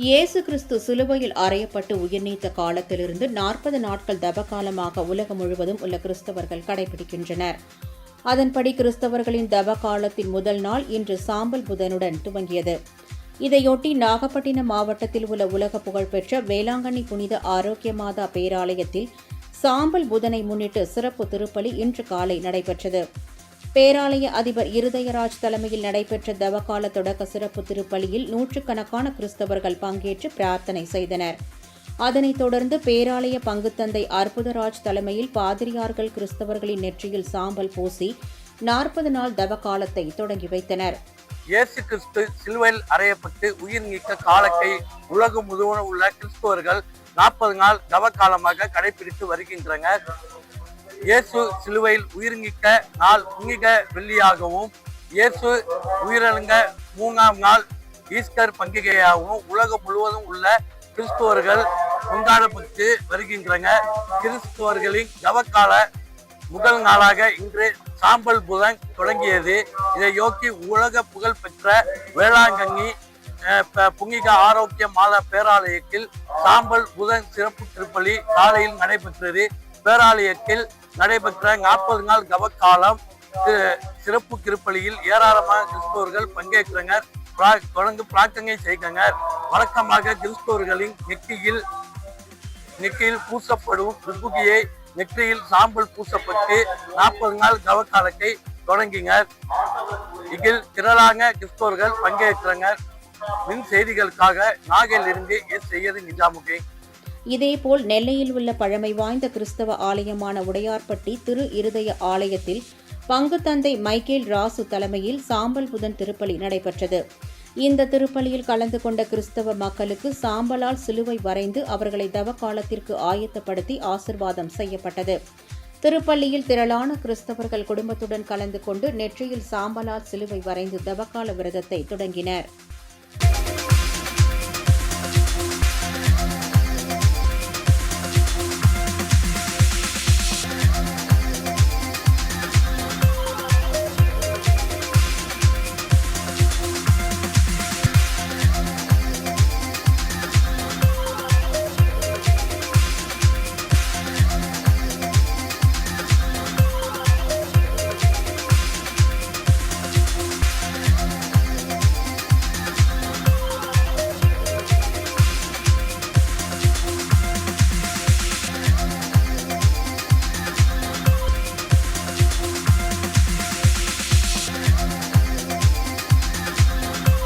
இயேசு கிறிஸ்து சிலுவையில் அறையப்பட்டு உயிர்நீத்த காலத்திலிருந்து 40 நாட்கள் தவகாலமாக உலகம் முழுவதும் உள்ள கிறிஸ்தவர்கள் கடைபிடிக்கின்றனர். அதன்படி கிறிஸ்தவர்களின் தவ காலத்தின் முதல் நாள் இன்று சாம்பல் புதனுடன் துவங்கியது. இதையொட்டி நாகப்பட்டினம் மாவட்டத்தில் உள்ள உலக புகழ்பெற்ற வேளாங்கண்ணி புனித ஆரோக்கிய மாதா பேராலயத்தில் சாம்பல் புதனை முன்னிட்டு சிறப்பு திருப்பலி இன்று காலை நடைபெற்றது. பேராலய அதிபர் இருதயராஜ் தலைமையில் நடைபெற்ற தவகால தொடக்க சிறப்பு திருப்பலியில் நூற்றுக்கணக்கான கிறிஸ்தவர்கள் பங்கேற்று பிரார்த்தனை செய்தனர். அதனைத் தொடர்ந்து பேராலய பங்குத்தந்தை அற்புதராஜ் தலைமையில் பாதிரியார்கள் கிறிஸ்தவர்களின் நெற்றியில் சாம்பல் பூசி 40 நாள் தவகாலத்தை தொடங்கி வைத்தனர். இயேசு கிறிஸ்து சிலுவையில் அறையப்பட்டு உயிர் நீக்க காலத்தை உலகம் முழுவதும் உள்ள கிறிஸ்தவர்கள் 40 நாள் தவக்காலமாக கடைபிடித்து வருகின்றனர். இயேசு சிலுவையில் உயிர் நீக்க நாள் புனித வெள்ளியாகவும் இயேசு உயிரிழந்த 3ஆம் நாள் ஈஸ்டர் பண்டிகையாகவும் உலகம் முழுவதும் உள்ள கிறிஸ்துவர்கள் கொண்டாடப்பட்டு வருகின்றனர். கிறிஸ்துவர்களின் தவக்கால முதல் நாளாக இன்று சாம்பல் புதன் தொடங்கியது. இதையொட்டி உலக புகழ் பெற்ற வேளாங்கண்ணி புனித ஆரோக்கிய மாதா பேராலயத்தில் சாம்பல் புதன் சிறப்பு திருப்பலி காலையில் நடைபெற்றது. பேராலயத்தில் நடைபெற்ற 40 நாள் தவக்காலம் சிறப்பு திருப்பலியில் ஏராளமான கிறிஸ்தவர்கள் பங்கேற்றனர். தொடர்ந்து பிரார்த்தனை செய்தனர். வழக்கமாக கிறிஸ்தவர்களின் நெற்றியில் பூசப்படும் விபூதியை நெற்றியில் சாம்பல் பூசப்பட்டு 40 நாள் தவக்காலத்தை தொடங்கினர். இதில் திரளான கிறிஸ்தவர்கள் பங்கேற்றனர். மின் செய்திகளுக்காக நாகையிலிருந்து எஸ். நிஜாமுதீன். இதேபோல் நெல்லையில் உள்ள பழமை வாய்ந்த கிறிஸ்தவ ஆலயமான உடையார்பட்டி திரு இருதய ஆலயத்தில் பங்குத்தந்தை மைக்கேல் ராசு தலைமையில் சாம்பல் புதன் திருப்பலி நடைபெற்றது. இந்த திருப்பலியில் கலந்து கொண்ட கிறிஸ்தவ மக்களுக்கு சாம்பலால் சிலுவை வரைந்து அவர்களை தவக்காலத்திற்கு ஆயத்தப்படுத்தி ஆசிர்வாதம் செய்யப்பட்டது. திருப்பள்ளியில் திரளான கிறிஸ்தவர்கள் குடும்பத்துடன் கலந்து கொண்டு நெற்றியில் சாம்பலால் சிலுவை வரைந்து தவக்கால விரதத்தை தொடங்கினர்.